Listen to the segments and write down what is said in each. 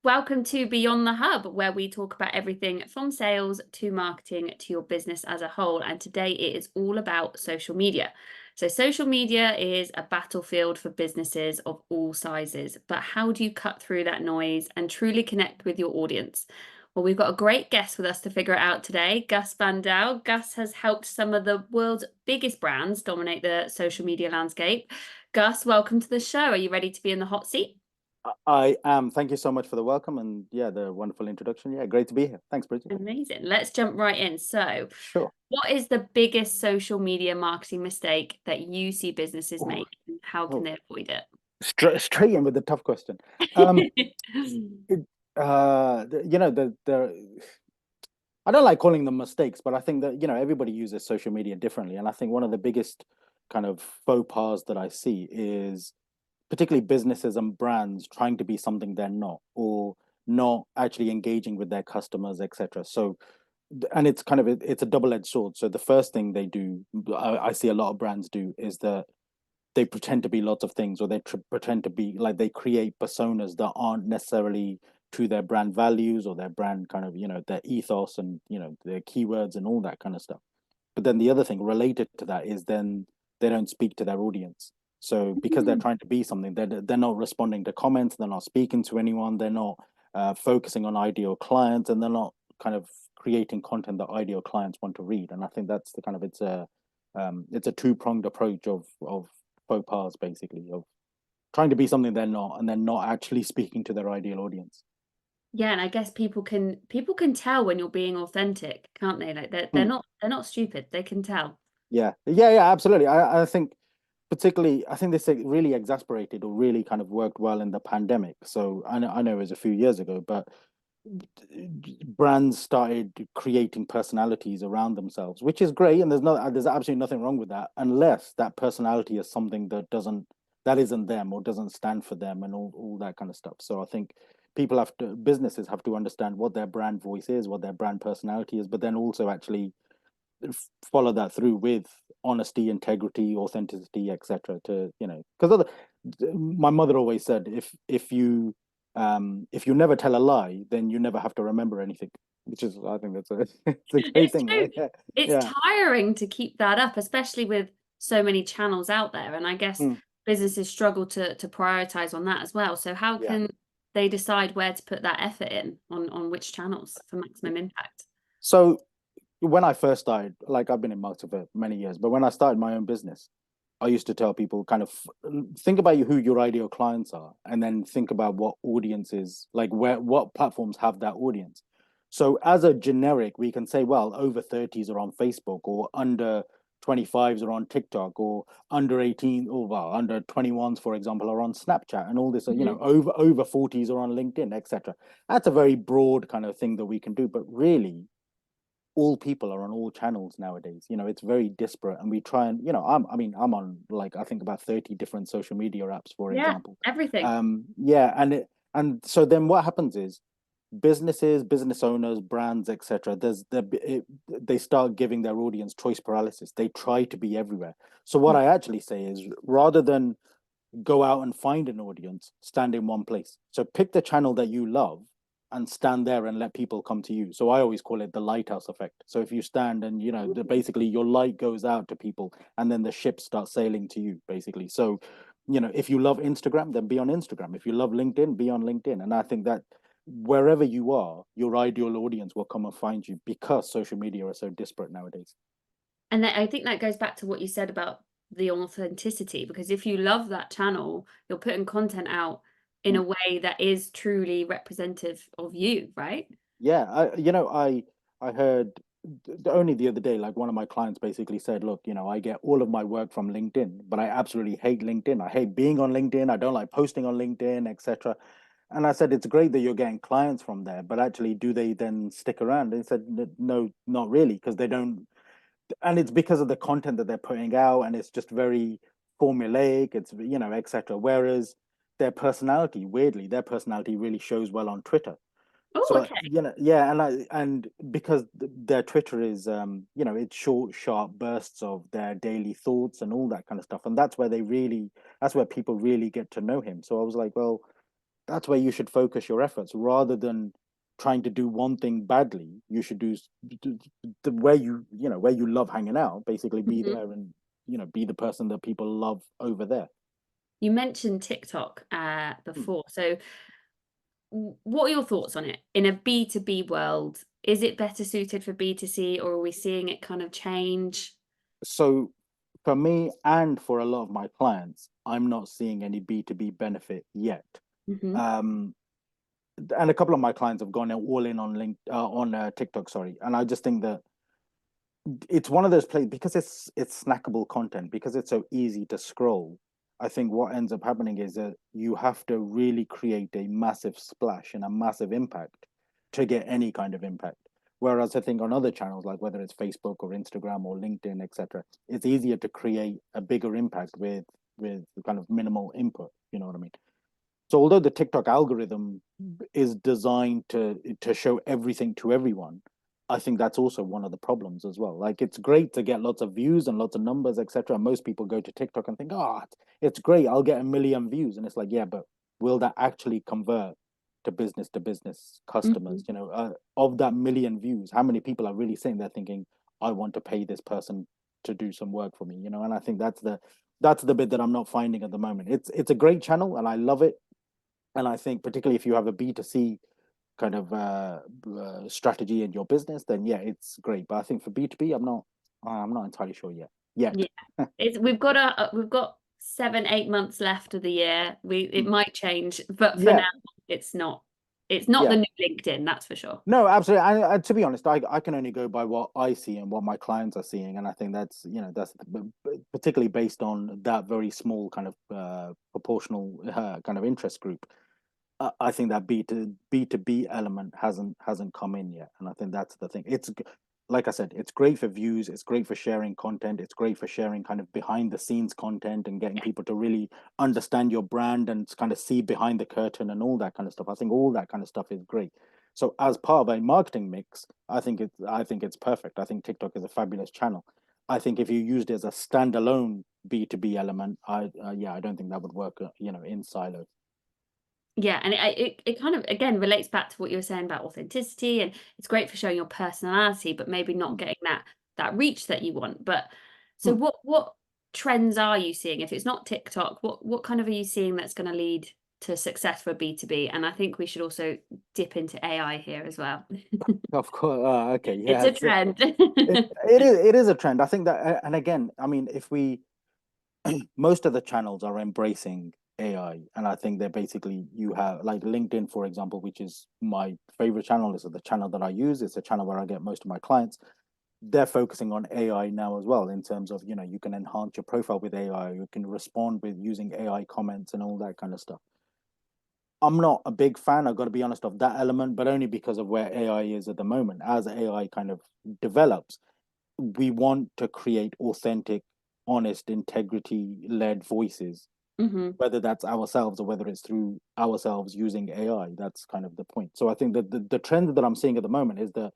Welcome to Beyond the Hub, where we talk about everything from sales to marketing to your business as a whole. And today it is all about social media. So, social media is a battlefield for businesses of all sizes. But how do you cut through that noise and truly connect with your audience? Well, we've got a great guest with us to figure it out today, Gus Bhandal. Gus has helped some of the world's biggest brands dominate the social media landscape. Gus, welcome to the show. Are you ready to be in the hot seat? I am. Thank you so much for the welcome and the wonderful introduction. Yeah, great to be here. Thanks, Bridget. Amazing. Let's jump right in. So, Sure. what is the biggest social media marketing mistake that you see businesses Oh, make, and how can oh. they avoid Straight in with the tough question. Um, it? it, the I don't like calling them mistakes, but I think that everybody uses social media differently, and I think one of the biggest kind of faux pas that I see is particularly businesses and brands trying to be something they're not, or not actually engaging with their customers, etc. So and it's kind of it's a double-edged sword. So the first thing they do, I see a lot of brands do, is that they pretend to be lots of things, or they pretend to be like they create personas that aren't necessarily to their brand values or their brand kind of their ethos and their keywords and all that kind of stuff. But then the other thing related to that is then they don't speak to their audience. So because they're trying to be something, they're not responding to comments, they're not speaking to anyone, they're not focusing on ideal clients, and they're not kind of creating content that ideal clients want to read. And I think that's the kind of it's a two-pronged approach of faux pas, basically, of trying to be something they're not, and then not actually speaking to their ideal audience. Yeah, and I guess people can tell when you're being authentic, can't they? Like Hmm. they're not stupid. They can tell. Yeah, absolutely. I think particularly, I think this really exasperated or really kind of worked well in the pandemic. So I know it was a few years ago, but brands started creating personalities around themselves, which is great, and there's absolutely nothing wrong with that, unless that personality is something that isn't them or doesn't stand for them and all that kind of stuff. So I think businesses have to understand what their brand voice is, what their brand personality is, but then also actually follow that through with honesty, integrity, authenticity, etc. To because my mother always said, if you never tell a lie, then you never have to remember anything, which is, I think that's a it's a great It's thing, true. right? Yeah, It's yeah, tiring to keep that up, especially with so many channels out there. And I guess mm, businesses struggle to prioritize on that as well. So how yeah. can they decide where to put that effort in on which channels for maximum impact? So when I first started, like I've been in marketing for many years, but when I started my own business, I used to tell people kind of think about who your ideal clients are, and then think about what audiences, like what platforms have that audience. So as a generic, we can say, well, over 30s are on Facebook, or under 25s are on TikTok, or under 18, or well, under 21s, for example, are on Snapchat, and all this, Mhm. over 40s are on LinkedIn, etc. That's a very broad kind of thing that we can do, but really all people are on all channels nowadays. It's very disparate, and we try and I'm on, like, I think about 30 different social media apps, for Yeah, example. everything. Yeah, and so then what happens is businesses, business owners, brands, etc. They start giving their audience choice paralysis. They try to be everywhere. So what I actually say is, rather than go out and find an audience, stand in one place. So pick the channel that you love and stand there and let people come to you. So I always call it the lighthouse effect. So if you stand and basically your light goes out to people, and then the ship starts sailing to you, basically. So if you love Instagram, then be on Instagram. If you love LinkedIn, be on LinkedIn. And I think that wherever you are, your ideal audience will come and find you, because social media are so disparate nowadays. And I think that goes back to what you said about the authenticity, because if you love that channel, you're putting content out in Mm. a way that is truly representative of you, right? Yeah, I heard only the other day, like one of my clients basically said, "Look, I get all of my work from LinkedIn, but I absolutely hate LinkedIn. I hate being on LinkedIn. I don't like posting on LinkedIn, etc." And I said, "It's great that you're getting clients from there, but actually, do they then stick around?" And he said, "No, not really, because they don't." And it's because of the content that they're putting out, and it's just very formulaic. It's etc. Whereas weirdly, their personality really shows well on Twitter. Oh, So okay. yeah, and because their Twitter is it's short, sharp bursts of their daily thoughts and all that kind of stuff, and that's where people really get to know him. So I was like, well, that's where you should focus your efforts rather than trying to do one thing badly. You should do the where where you love hanging out, basically be Mhm. there and be the person that people love over there. You mentioned TikTok Hmm. before. So what are your thoughts on it in a B2B world? Is it better suited for B2C, or are we seeing it kind of change? So for me and for a lot of my clients, I'm not seeing any B2B benefit yet. Hmm. Um, and a couple of my clients have gone all in on TikTok, sorry. And I just think that it's one of those places because it's snackable content, because it's so easy to scroll. I think what ends up happening is that you have to really create a massive splash and a massive impact to get any kind of impact. Whereas I think on other channels, like whether it's Facebook or Instagram or LinkedIn, etc., it's easier to create a bigger impact with kind of minimal input. You know what I mean? So although the TikTok algorithm is designed to show everything to everyone, I think that's also one of the problems as well. Like it's great to get lots of views and lots of numbers, etc. Most people go to TikTok and think, "Oh, it's great. I'll get 1 million views." And it's like, yeah, but will that actually convert to business customers? Hmm. Of that 1 million views, how many people are really sitting there thinking, "I want to pay this person to do some work for me?" And I think that's the bit that I'm not finding at the moment. It's a great channel and I love it, and I think particularly if you have a B2C kind of strategy in your business, then yeah, it's great. But I think for B2B, I'm not entirely sure yet. Yet. Yeah, we've got 7, 8 months left of the year. It might change, but for now, Yeah, it's not. It's not the yeah. new LinkedIn, that's for sure. No, absolutely. To be honest, I can only go by what I see and what my clients are seeing, and I think that's particularly based on that very small kind of proportional kind of interest group. I think that B2B element hasn't come in yet, and I think that's the thing. Like I said, it's great for views, it's great for sharing content, it's great for sharing kind of behind the scenes content and getting people to really understand your brand and kind of see behind the curtain and all that kind of stuff. I think all that kind of stuff is great. So as part of a marketing mix, I think it's perfect. I think TikTok is a fabulous channel. I think if you used it as a standalone B2B element, I don't think that would work, in silos. Yeah, and it kind of again relates back to what you were saying about authenticity, and it's great for showing your personality, but maybe not Hmm. getting that reach that you want. But so Hmm. what trends are you seeing? If it's not TikTok, what kind of are you seeing that's going to lead to success for B2B? And I think we should also dip into AI here as well. Of course. Okay. It's Yeah. a trend. It is a trend. I think that, and again, I mean, if we most of the channels are embracing AI, and I think they're basically you have like LinkedIn, for example, which is my favorite channel. This is the channel that I use. It's a channel where I get most of my clients. They're focusing on AI now as well in terms of you can enhance your profile with AI, you can respond with using AI comments and all that kind of stuff. I'm not a big fan, I've got to be honest, of that element, but only because of where AI is at the moment. As AI kind of develops, we want to create authentic, honest, integrity led voices, Hmm. whether that's ourselves or whether it's through ourselves using AI. That's kind of the point. So I think that the trend that I'm seeing at the moment is that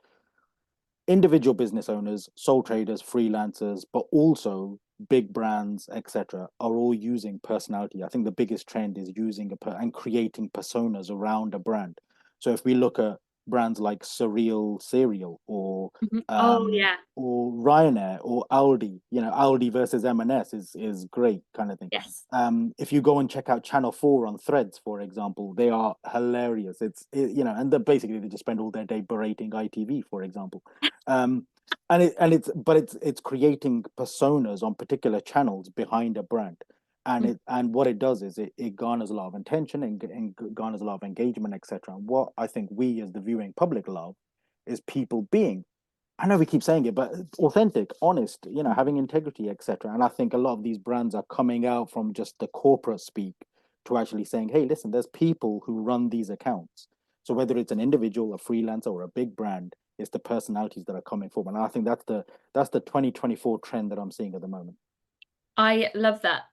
individual business owners, sole traders, freelancers, but also big brands, etc., are all using personality. I think the biggest trend is using and creating personas around a brand. So if we look at brands like Surreal Cereal Hmm. Oh yeah, or Ryanair or Aldi, Aldi versus M&S is great kind of thing. yes. If you go and check out Channel 4 on Threads, for example, they are hilarious. And basically they just spend all their day berating ITV, for example. Um, but it's creating personas on particular channels behind a brand, and what it does is it garners a lot of attention and garners a lot of engagement, etc. And what I think we as the viewing public love is people being, I know we keep saying it, but authentic, honest, having integrity, etc. And I think a lot of these brands are coming out from just the corporate speak to actually saying, hey, listen, there's people who run these accounts. So whether it's an individual, a freelancer, or a big brand, it's the personalities that are coming forward. And I think that's the 2024 trend that I'm seeing at the moment. I love that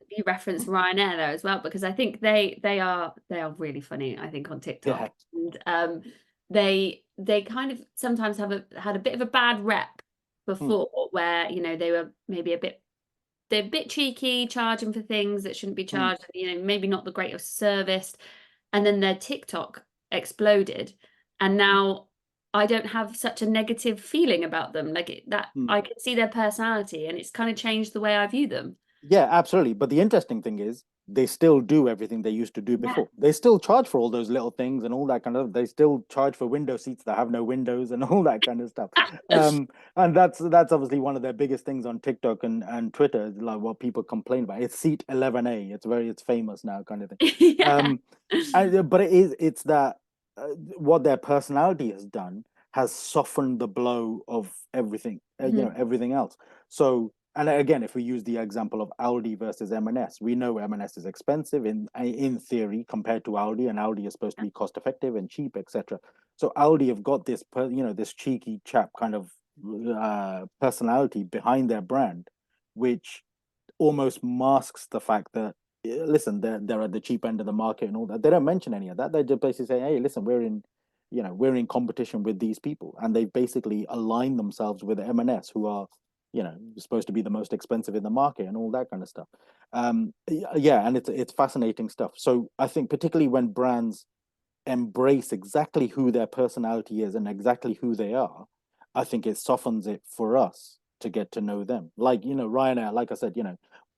you referenced Ryanair there as well, because I think they are really funny, I think, on TikTok. Yeah. And they kind of sometimes had a bit of a bad rep Hmm. before, where they were maybe they're a bit cheeky, charging for things that shouldn't be Hmm. charged, maybe not the greatest service. and then their TikTok exploded, and now I don't have such a negative feeling about them. Like that, Mm. I can see their personality, and it's kind of changed the way I view them. Yeah, absolutely. But the interesting thing is they still do everything they used to do Yeah. before. They still charge for all those little things and all that kind of. They still charge for window seats that have no windows and all that kind of stuff. Um, and that's obviously one of their biggest things on TikTok and Twitter, like what people complain about. It's seat 11A. It's famous now, kind of thing. Yeah. Um, but it's that what their personality has done has softened the blow of everything, Mhm. everything else. So, and again, if we use the example of Aldi versus M&S, we know M&S is expensive in theory compared to Aldi, and Aldi is supposed to be cost effective and cheap, etc. So Aldi have got this, this cheeky chap kind of personality behind their brand, which almost masks the fact that listen, they're at the cheap end of the market and all that. They don't mention any of that. They just basically say, hey, listen, we're in competition with these people, and they've basically aligned themselves with M&S, who are supposed to be the most expensive in the market and all that kind of stuff. Yeah, and it's fascinating stuff. So I think particularly when brands embrace exactly who their personality is and exactly who they are, I think it softens it for us to get to know them. Like, Ryanair, like I said,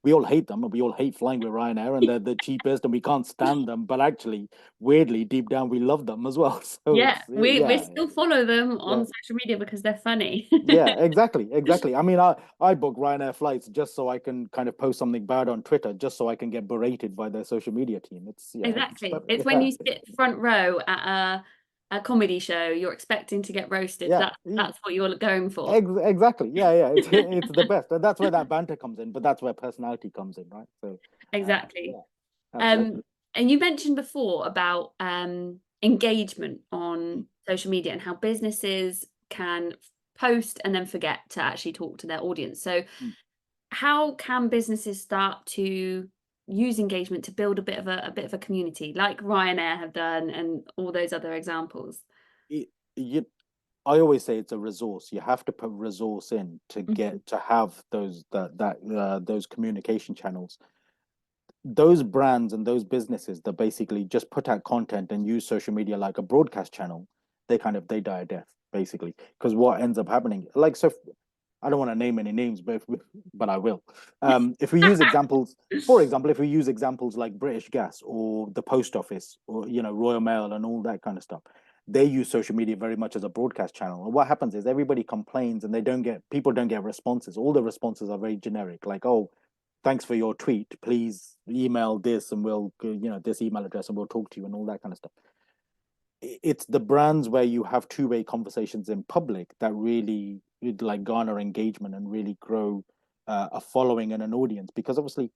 we all hate them and we all hate flying with Ryanair and they're the cheapest and we can't stand them. But actually, weirdly, deep down, we love them as well. So Yeah, it's, we yeah, still follow them yeah. on social media because they're funny. Yeah, exactly, exactly. I mean, I book Ryanair flights just so I can kind of post something bad on Twitter, just so I can get berated by their social media team. It's yeah, Exactly. It's when yeah, you sit front row at a comedy show, you're expecting to get roasted. yeah. That's what you're going for. Exactly. Yeah, yeah. It's the best. And that's where that banter comes in, but that's where personality comes in, right? So, Exactly. yeah, absolutely. And you mentioned before about engagement Mm, on social media and how businesses can post and then forget to actually talk to their audience. So, mm. how can businesses start to use engagement to build a bit of a community, like Ryanair have done, and all those other examples? It, you, I always say it's a resource. You have to put resource in to Mhm, get to have those communication channels. Those brands and those businesses that basically just put out content and use social media like a broadcast channel, they die a death basically. Because what ends up happening, like so, I don't want to name any names, but I will. If we use examples, for example, if we use examples like British Gas or the Post Office or Royal Mail and all that kind of stuff, they use social media very much as a broadcast channel. And what happens is everybody complains and people don't get responses. All the responses are very generic, like, oh, thanks for your tweet. Please email this and we'll, this email address and we'll talk to you and all that kind of stuff. It's the brands where you have two-way conversations in public that really like garner engagement and really grow a following and an audience. Because obviously,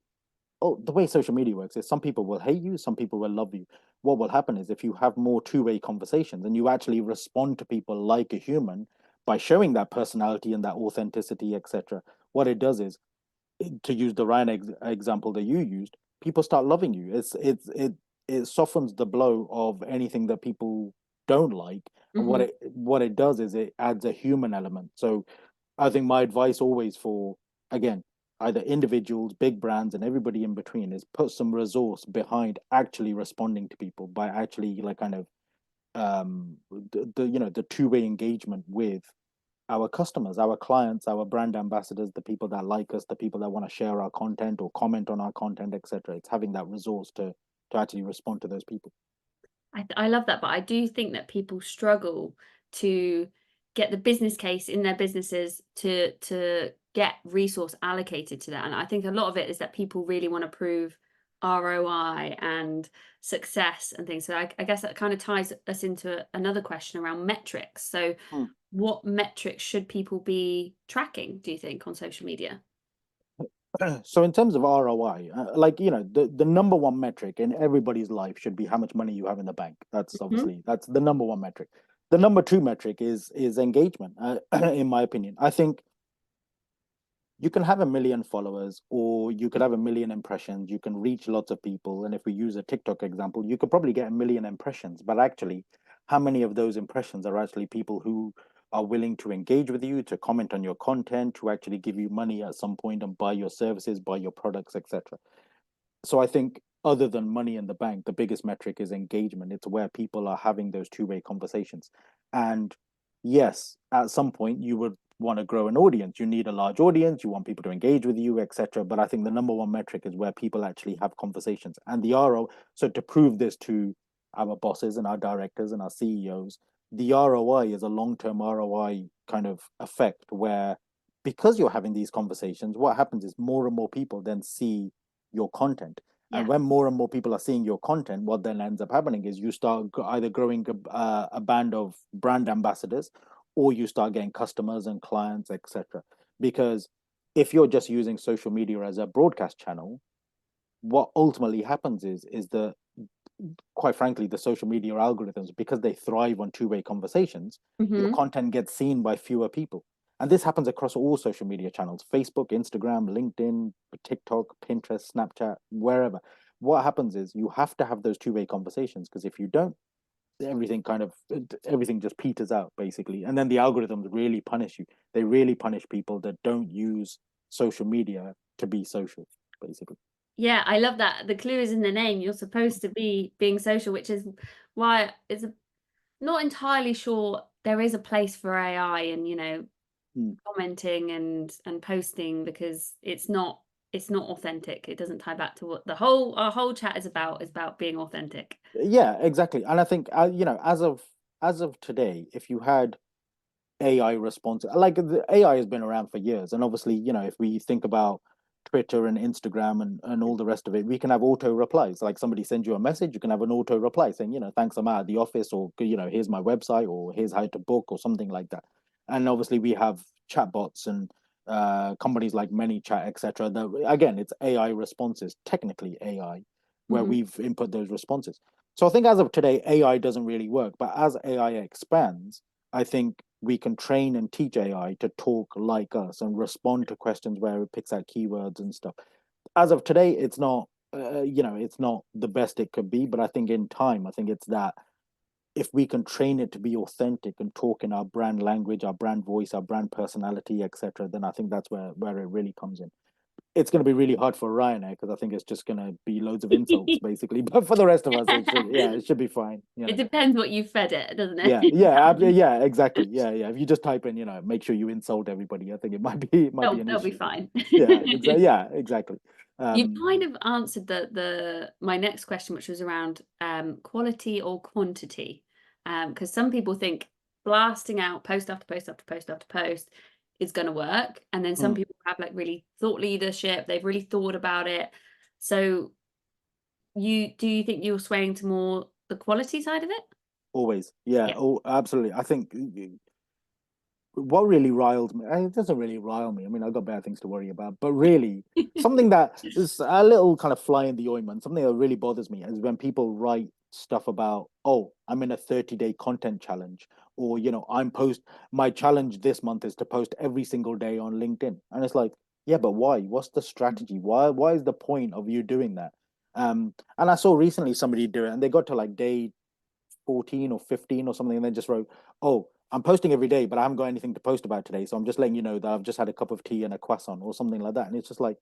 the way social media works is some people will hate you, some people will love you. What will happen is if you have more two-way conversations and you actually respond to people like a human by showing that personality and that authenticity, etc., what it does is, to use the Ryan example that you used, people start loving you. It softens the blow of anything that people don't like, and mhm. what it does is it adds a human element. So I think my advice always for, again, either individuals, big brands, and everybody in between is put some resource behind actually responding to people by actually like kind of the two-way engagement with our customers, our clients, our brand ambassadors, the people that like us, the people that want to share our content or comment on our content, etc. It's having that resource to actually respond to those people. I love that, but I do think that people struggle to get the business case in their businesses to get resource allocated to that. And I think a lot of it is that people really want to prove ROI and success and things. So I guess that kind of ties us into another question around metrics. So Hmm. what metrics should people be tracking, do you think, on social media? So in terms of ROI, like the number one metric in everybody's life should be how much money you have in the bank. Mhm. That's the number one metric. The number two metric is engagement. In my opinion, I think you can have a million followers or you could have a million impressions. You can reach lots of people. And if we use a TikTok example, you could probably get a million impressions. But actually, how many of those impressions are actually people who are willing to engage with you, to comment on your content, to actually give you money at some point and buy your services, buy your products, etc. So I think other than money in the bank, the biggest metric is engagement. It's where people are having those two-way conversations. And yes, at some point you would want to grow an audience. You need a large audience, you want people to engage with you, etc. But I think the number one metric is where people actually have conversations. And the RO, so to prove this to our bosses and our directors and our CEOs, the ROI is a long-term ROI kind of effect where because you're having these conversations, what happens is more and more people then see your content. And Yeah. when more and more people are seeing your content, what then ends up happening is you start either growing a band of brand ambassadors, or you start getting customers and clients, etc. Because if you're just using social media as a broadcast channel, what ultimately happens is that, quite frankly, the social media algorithms, because they thrive on two-way conversations, your Hmm. content gets seen by fewer people. And this happens across all social media channels: Facebook, Instagram, LinkedIn, TikTok, Pinterest, Snapchat, wherever. What happens is you have to have those two-way conversations, because if you don't, everything just peters out basically. And then the algorithms really punish you. They really punish people that don't use social media to be social, basically. Yeah, I love that. The clue is in the name. You're supposed to be being social, which is why it's not entirely sure there is a place for AI and, Mm. commenting and posting because it's not authentic. It doesn't tie back to what our whole chat is about being authentic. Yeah, exactly. And I think as of today, if you had AI response, like the AI has been around for years, and obviously, if we think about Twitter and Instagram and all the rest of it, we can have auto replies. Like somebody sends you a message, you can have an auto reply saying, thanks, I'm out of the office, or here's my website, or here's how to book, or something like that. And obviously, we have chatbots and companies like ManyChat, etc. That again, it's AI responses, technically AI, where Hmm. we've input those responses. So I think as of today, AI doesn't really work. But as AI expands, I think we can train and teach AI to talk like us and respond to questions where it picks out keywords and stuff. As of today, it's not the best it could be. But I think in time, I think it's that if we can train it to be authentic and talk in our brand language, our brand voice, our brand personality, etc., then I think that's where it really comes in. It's going to be really hard for Ryanair because I think it's just going to be loads of insults basically. But for the rest of us, it should be fine. It depends what you fed it, doesn't Yeah, it? yeah, exactly. Yeah, yeah. If you just type in, make sure you insult everybody, I think it might be an They'll be issue. fine. Yeah, exactly. Yeah, exactly. You've Um, kind of answered the my next question, which was around quality or quantity. Because some people think blasting out post after post after post after post is going to work, and then some mm, people have like really thought leadership. They've really thought about it. So do you think you're swaying to more the quality side of it? always. Yeah. Yeah. Oh, absolutely. I think what really riled me, it doesn't really rile me. I mean, I've got better things to worry about, but really, something that is a little kind of fly in the ointment, something that really bothers me is when people write stuff about, oh, I'm in a 30-day content challenge, or, my challenge this month is to post every single day on LinkedIn. And it's like, yeah, but why? What's the strategy? Why is the point of you doing that? And I saw recently somebody do it and they got to like day 14 or 15 or something, and then just wrote, "Oh, I'm posting every day, but I haven't got anything to post about today. So I'm just letting you know that I've just had a cup of tea and a croissant," or something like that. And it's just like,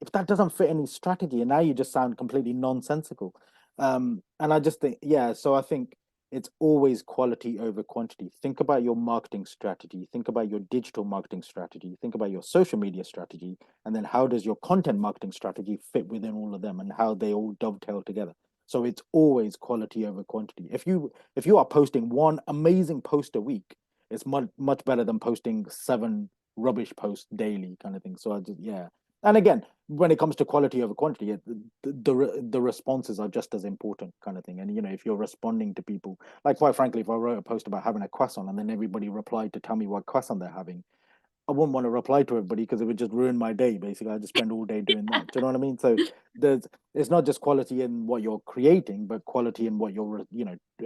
if that doesn't fit any strategy, and now you just sound completely nonsensical. And I just think, yeah, so I think it's always quality over quantity. Think about your marketing strategy, think about your digital marketing strategy, think about your social media strategy, and then how does your content marketing strategy fit within all of them and how they all dovetail together. So it's always quality over quantity. If you are posting one amazing post a week, it's much better than posting seven rubbish posts daily, kind of thing. So I just, yeah. And again, when it comes to quality over quantity, the responses are just as important, kind of thing. And if you're responding to people, like quite frankly, if I wrote a post about having a croissant and then everybody replied to tell me what croissant they're having, I wouldn't want to reply to everybody because it would just ruin my day. Basically, I just spend all day doing that. Do you know what I mean? So it's not just quality in what you're creating, but quality in what you're,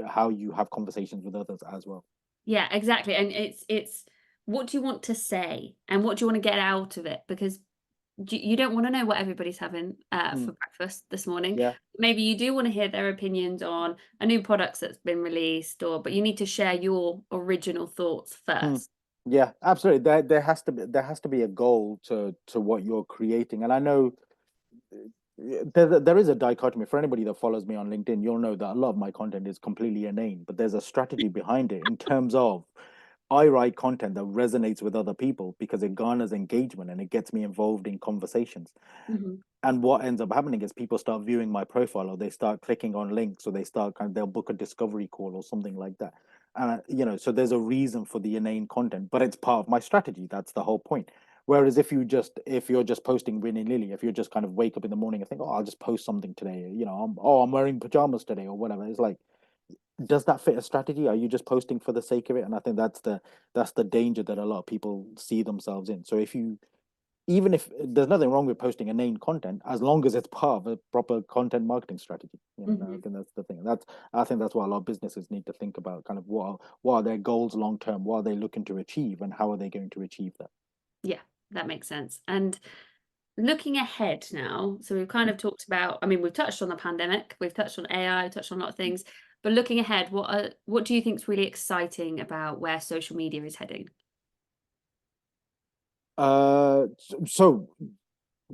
how you have conversations with others as well. Yeah, exactly. And it's what do you want to say and what do you want to get out of it? Because you don't want to know what everybody's having Mm, for breakfast this morning. yeah. Maybe you do want to hear their opinions on a new product that's been released, but you need to share your original thoughts Mm. first. Yeah, absolutely. There has to be a goal to what you're creating, and I know there is a dichotomy for anybody that follows me on LinkedIn. You'll know that a lot of my content is completely inane, but there's a strategy behind it in terms of I write content that resonates with other people because it garners engagement and it gets me involved in conversations. Mhm. And what ends up happening is people start viewing my profile, or they start clicking on links, or they start they'll book a discovery call or something like that. And so there's a reason for the inane content, but it's part of my strategy. That's the whole point. Whereas if you're just posting willy nilly, if you're just kind of wake up in the morning and think, oh, I'll just post something today, I'm wearing pajamas today or whatever. It's like, does that fit a strategy? Are you just posting for the sake of it? And I think that's the danger that a lot of people see themselves in. So if you even if there's nothing wrong with posting inane content, as long as it's part of a proper content marketing strategy. And I Mhm. think that's the thing. I think that's what a lot of businesses need to think about. Kind of what are their goals long term? What are they looking to achieve, and how are they going to achieve that? Yeah, that makes sense. And looking ahead now, so we've kind of talked about, I mean, we've touched on the pandemic, we've touched on AI, touched on a lot of things, but looking ahead, what do you think is really exciting about where social media is heading? So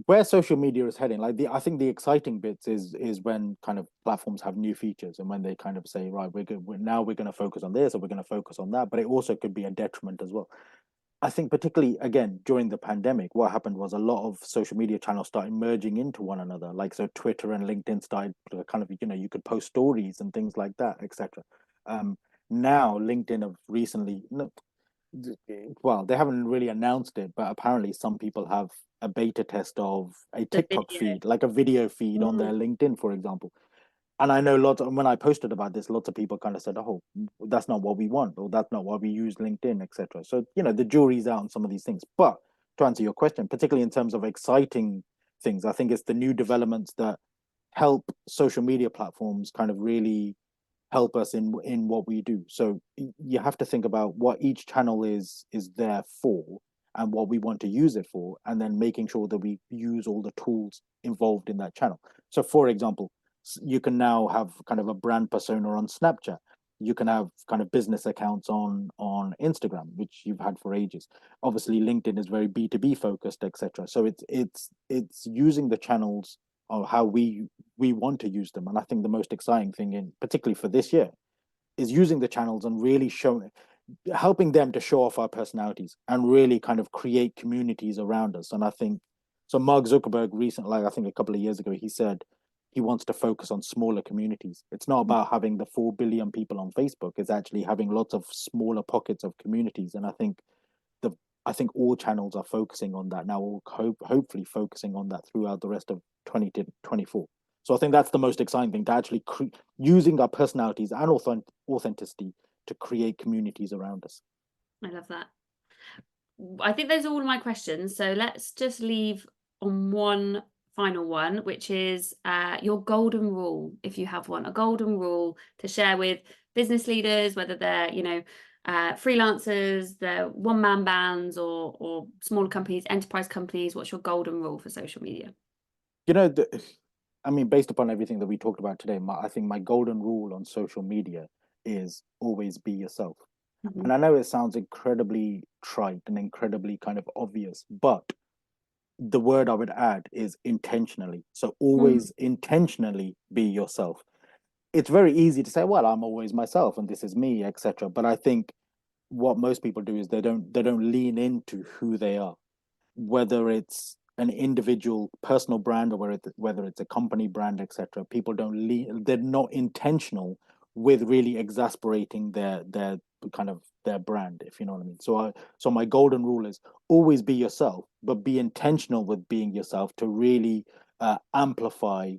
where social media is heading, like I think the exciting bits is when kind of platforms have new features and when they kind of say, right, we're going to focus on this or we're going to focus on that, but it also could be a detriment as well. I think particularly again during the pandemic, what happened was a lot of social media channels started merging into one another. Like so, Twitter and LinkedIn started kind of you could post stories and things like that, etc. Um, Now LinkedIn have recently, no, well, they haven't really announced it, but apparently some people have a beta test of a The TikTok video. feed, like a video feed on Mm, their LinkedIn, for example. And I know lots of, when I posted about this, lots of people kind of said, "Oh, that's not what we want, or that's not why we use LinkedIn, etc." So the jury's out on some of these things. But to answer your question, particularly in terms of exciting things, I think it's the new developments that help social media platforms kind of really help us in what we do. So you have to think about what each channel is there for and what we want to use it for, and then making sure that we use all the tools involved in that channel. So, for example, you can now have kind of a brand persona on Snapchat. You can have kind of business accounts on Instagram, which you've had for ages. Obviously, LinkedIn is very B2B focused, etc. So it's using the channels or how we want to use them. And I think the most exciting thing, in particularly for this year, is using the channels and really showing, helping them to show off our personalities and really kind of create communities around us. And I think so. Mark Zuckerberg recently, like I think a couple of years ago, he said he wants to focus on smaller communities. It's not about having the 4 billion people on Facebook. It's actually having lots of smaller pockets of communities. And the I think all channels are focusing on that now, or hopefully focusing on that throughout the rest of 2024. So I think that's the most exciting thing, to actually using our personalities and authenticity to create communities around us. I love that. I think those are all my questions. So let's just leave on one final one, which is your golden rule, if you have one, a golden rule to share with business leaders, whether they're, freelancers, they're one-man bands or smaller companies, enterprise companies. What's your golden rule for social media? You know, I mean, based upon everything that we talked about today, I think my golden rule on social media is always be yourself. Mhm. And I know it sounds incredibly trite and incredibly kind of obvious, but the word I would add is intentionally. So Mm, always intentionally be yourself. It's very easy to say, well, I'm always myself and this is me, etc. But I think what most people do is they don't lean into who they are, whether it's an individual personal brand or whether it's a company brand, etc. People don't they're not intentional with really exasperating their kind of their brand, if you know what I mean. So my golden rule is always be yourself, but be intentional with being yourself to really amplify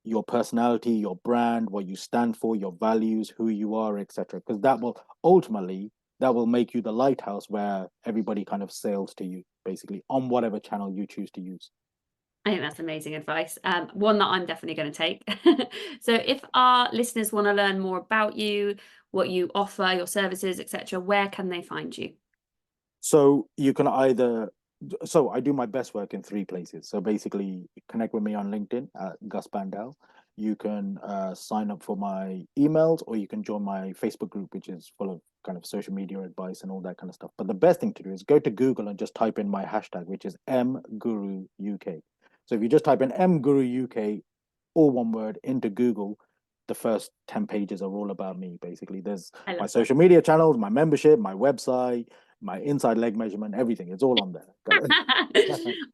your personality, your brand, what you stand for, your values, who you are, etc. Because that will make you the lighthouse where everybody kind of sails to you, basically, on whatever channel you choose to use. I think that's amazing advice. One that I'm definitely going to take. So, if our listeners want to learn more about you, what you offer, your services, etc., where can they find you? So you can either so I do my best work in three places. So basically, connect with me on LinkedIn at Gus Bandel. You can sign up for my emails, or you can join my Facebook group, which is full of kind of social media advice and all that kind of stuff. But the best thing to do is go to Google and just type in my hashtag, which is MGuruUK. So if you just type in M Guru UK, all one word, into Google, the first 10 pages are all about me, basically. There's I my love that. social media channels, my membership, my website, my inside leg measurement, everything. It's all on there.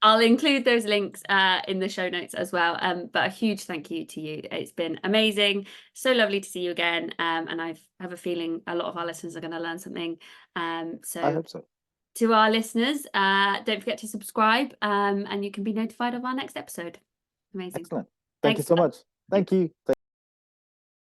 I'll include those links in the show notes as well. But a huge thank you to you. It's been amazing. So lovely to see you again. And I have a feeling a lot of our listeners are going to learn something. I So hope so. to our listeners, don't forget to subscribe and you can be notified of our next episode. Amazing. Excellent. Thank you Thanks. so much. Thank you.